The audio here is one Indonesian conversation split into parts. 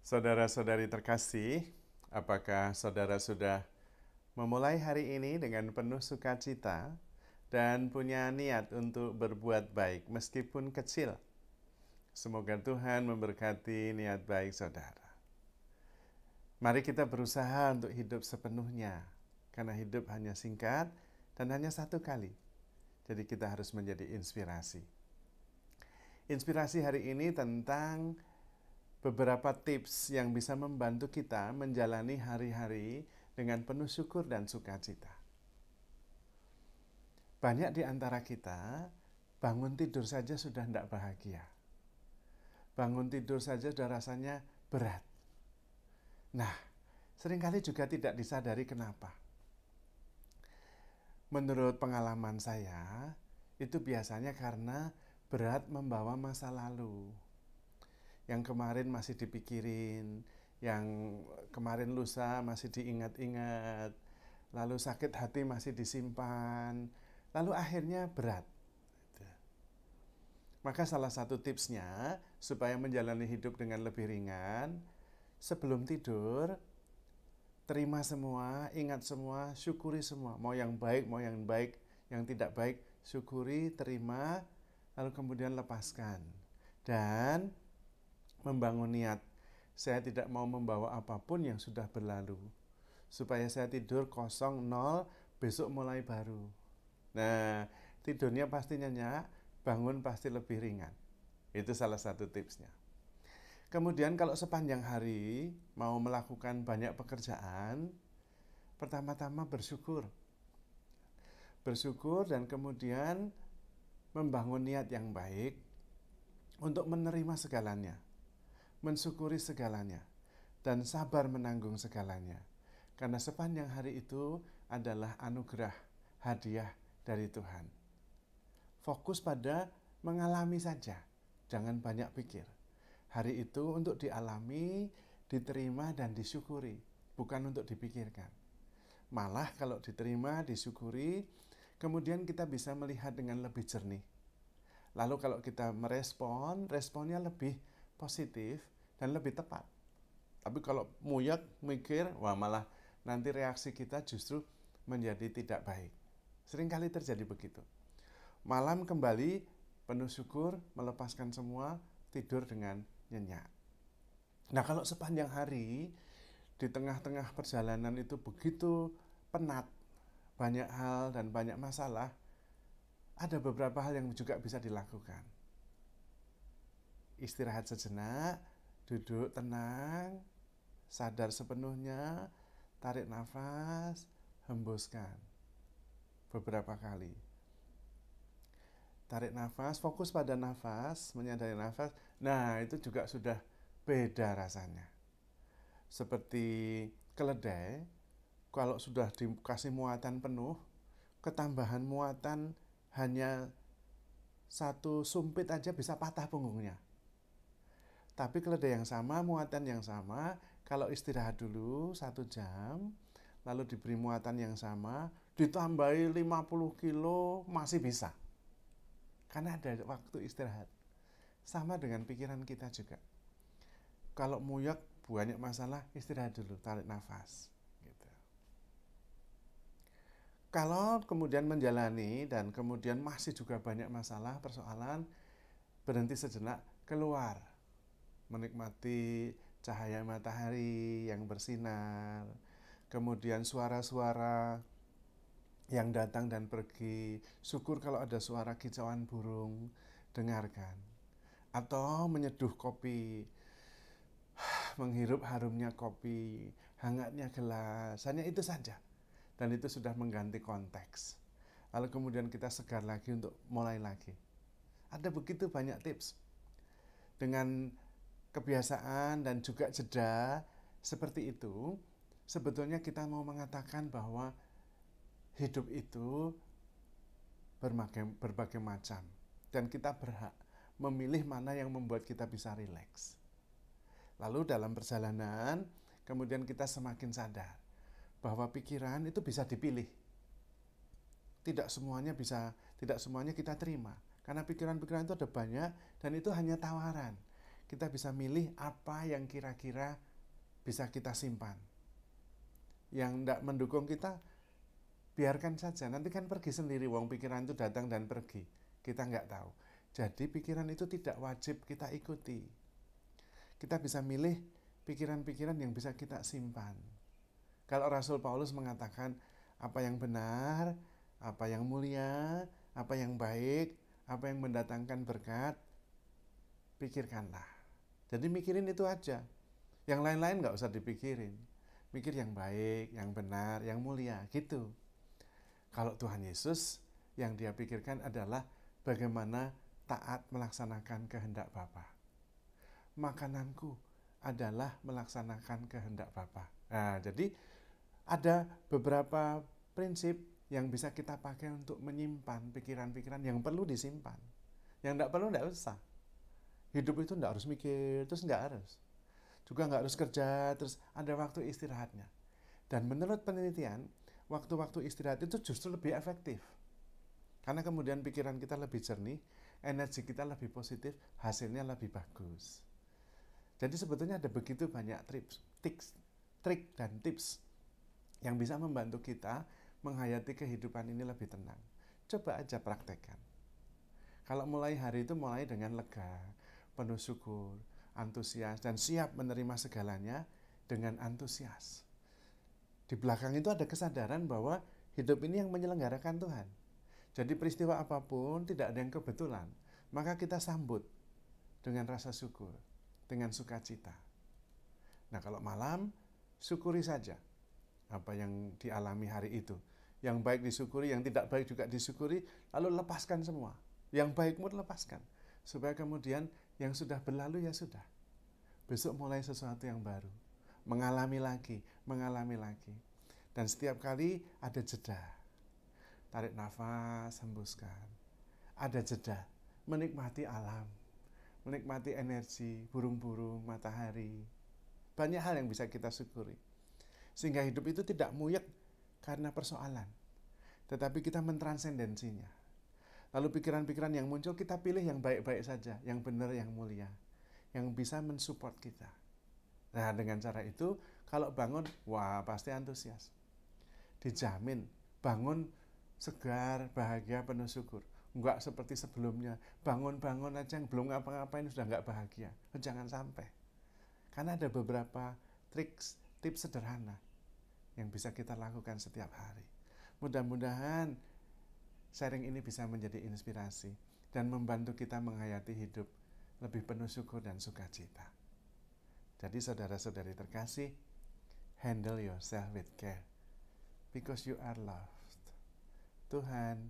Saudara-saudari terkasih, apakah saudara sudah memulai hari ini dengan penuh sukacita dan punya niat untuk berbuat baik meskipun kecil? Semoga Tuhan memberkati niat baik saudara. Mari kita berusaha untuk hidup sepenuhnya, karena hidup hanya singkat dan hanya satu kali. Jadi kita harus menjadi inspirasi. Inspirasi hari ini tentang beberapa tips yang bisa membantu kita menjalani hari-hari dengan penuh syukur dan sukacita. Banyak di antara kita bangun tidur saja sudah tidak bahagia. Bangun tidur saja sudah rasanya berat. Nah, seringkali juga tidak disadari kenapa. Menurut pengalaman saya, itu biasanya karena berat membawa masa lalu. Yang kemarin masih dipikirin, yang kemarin lusa masih diingat-ingat, lalu sakit hati masih disimpan, lalu akhirnya berat. Maka salah satu tipsnya supaya menjalani hidup dengan lebih ringan, sebelum tidur, terima semua, ingat semua, syukuri semua. Mau yang baik, yang tidak baik, syukuri, terima, lalu kemudian lepaskan. Dan membangun niat, saya tidak mau membawa apapun yang sudah berlalu, supaya saya tidur kosong, nol, besok mulai baru. Nah, tidurnya pasti nyenyak, bangun pasti lebih ringan. Itu salah satu tipsnya. Kemudian kalau sepanjang hari mau melakukan banyak pekerjaan, pertama-tama bersyukur. Bersyukur dan kemudian membangun niat yang baik untuk menerima segalanya, mensyukuri segalanya, dan sabar menanggung segalanya. Karena sepanjang hari itu adalah anugerah, hadiah dari Tuhan. Fokus pada mengalami saja, jangan banyak pikir. Hari itu untuk dialami, diterima, dan disyukuri, bukan untuk dipikirkan. Malah kalau diterima, disyukuri, kemudian kita bisa melihat dengan lebih jernih. Lalu kalau kita merespon, responnya lebih positif dan lebih tepat. Tapi kalau muyak, mikir, wah malah nanti reaksi kita justru menjadi tidak baik. Seringkali terjadi begitu. Malam kembali penuh syukur, melepaskan semua, tidur dengan nyenyak. Nah, kalau sepanjang hari di tengah-tengah perjalanan itu begitu penat, banyak hal dan banyak masalah, ada beberapa hal yang juga bisa dilakukan. Istirahat sejenak, duduk tenang, sadar sepenuhnya, tarik nafas, hembuskan beberapa kali. Tarik nafas, fokus pada nafas, menyadari nafas. Nah, itu juga sudah beda rasanya. Seperti keledai, kalau sudah dikasih muatan penuh, ketambahan muatan hanya satu sumpit aja bisa patah punggungnya. Tapi keledai yang sama, muatan yang sama, kalau istirahat dulu 1 jam, lalu diberi muatan yang sama, ditambahi 50 kilo, masih bisa. Karena ada waktu istirahat. Sama dengan pikiran kita juga. Kalau muyak, banyak masalah, istirahat dulu, tarik nafas. Gitu. Kalau kemudian menjalani dan kemudian masih juga banyak masalah, persoalan, berhenti sejenak, keluar. Menikmati cahaya matahari yang bersinar, kemudian suara-suara yang datang dan pergi. Syukur kalau ada suara kicauan burung, dengarkan. Atau menyeduh kopi, menghirup harumnya kopi, hangatnya gelas, hanya itu saja. Dan itu sudah mengganti konteks. Lalu kemudian kita segar lagi untuk mulai lagi. Ada begitu banyak tips. Dengan kebiasaan dan juga jeda seperti itu, sebetulnya kita mau mengatakan bahwa hidup itu berbagai macam, dan kita berhak memilih mana yang membuat kita bisa rileks. Lalu dalam perjalanan, kemudian kita semakin sadar bahwa pikiran itu bisa dipilih. Tidak semuanya kita terima, karena pikiran-pikiran itu ada banyak dan itu hanya tawaran. kita bisa milih apa yang kira-kira bisa kita simpan. Yang tidak mendukung kita, biarkan saja, nanti kan pergi sendiri, wong pikiran itu datang dan pergi, kita nggak tahu. Jadi pikiran itu tidak wajib kita ikuti. Kita bisa milih pikiran-pikiran yang bisa kita simpan. Kalau Rasul Paulus mengatakan apa yang benar, apa yang mulia, apa yang baik, apa yang mendatangkan berkat, pikirkanlah. Jadi mikirin itu aja. Yang lain-lain nggak usah dipikirin. Mikir yang baik, yang benar, yang mulia, gitu. Kalau Tuhan Yesus, yang dia pikirkan adalah bagaimana taat melaksanakan kehendak Bapa. Makananku adalah melaksanakan kehendak Bapa. Nah, jadi ada beberapa prinsip yang bisa kita pakai untuk menyimpan pikiran-pikiran yang perlu disimpan. Yang tidak perlu tidak usah. Hidup itu tidak harus mikir, terus nggak harus. Juga nggak harus kerja, terus ada waktu istirahatnya. Dan menurut penelitian, waktu-waktu istirahat itu justru lebih efektif. Karena kemudian pikiran kita lebih jernih, energi kita lebih positif, hasilnya lebih bagus. Jadi sebetulnya ada begitu banyak trik dan tips yang bisa membantu kita menghayati kehidupan ini lebih tenang. Coba aja praktekkan. Kalau mulai hari itu mulai dengan lega, penuh syukur, antusias, dan siap menerima segalanya dengan antusias. Di belakang itu ada kesadaran bahwa hidup ini yang menyelenggarakan Tuhan. Jadi peristiwa apapun tidak ada yang kebetulan. Maka kita sambut dengan rasa syukur, dengan sukacita. Nah kalau malam, syukuri saja apa yang dialami hari itu. Yang baik disyukuri, yang tidak baik juga disyukuri, lalu lepaskan semua. Yang baik pun lepaskan. Supaya kemudian yang sudah berlalu ya sudah. Besok mulai sesuatu yang baru. Mengalami lagi. Dan setiap kali ada jeda. Tarik nafas, hembuskan. Ada jeda. Menikmati alam. Menikmati energi, burung-burung, matahari. Banyak hal yang bisa kita syukuri. Sehingga hidup itu tidak muyek karena persoalan. Tetapi kita mentransendensinya. Lalu pikiran-pikiran yang muncul kita pilih yang baik-baik saja. Yang benar, yang mulia. Yang bisa mensupport kita. Nah dengan cara itu kalau bangun, wah pasti antusias. Dijamin bangun segar, bahagia, penuh syukur. Enggak seperti sebelumnya, bangun-bangun aja yang belum ngapa-ngapain sudah enggak bahagia. Jangan sampai. Karena ada beberapa tips sederhana yang bisa kita lakukan setiap hari. Mudah-mudahan sharing ini bisa menjadi inspirasi dan membantu kita menghayati hidup lebih penuh syukur dan sukacita. Jadi saudara-saudari terkasih, handle yourself with care because you are loved. Tuhan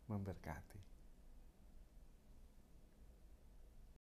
memberkati.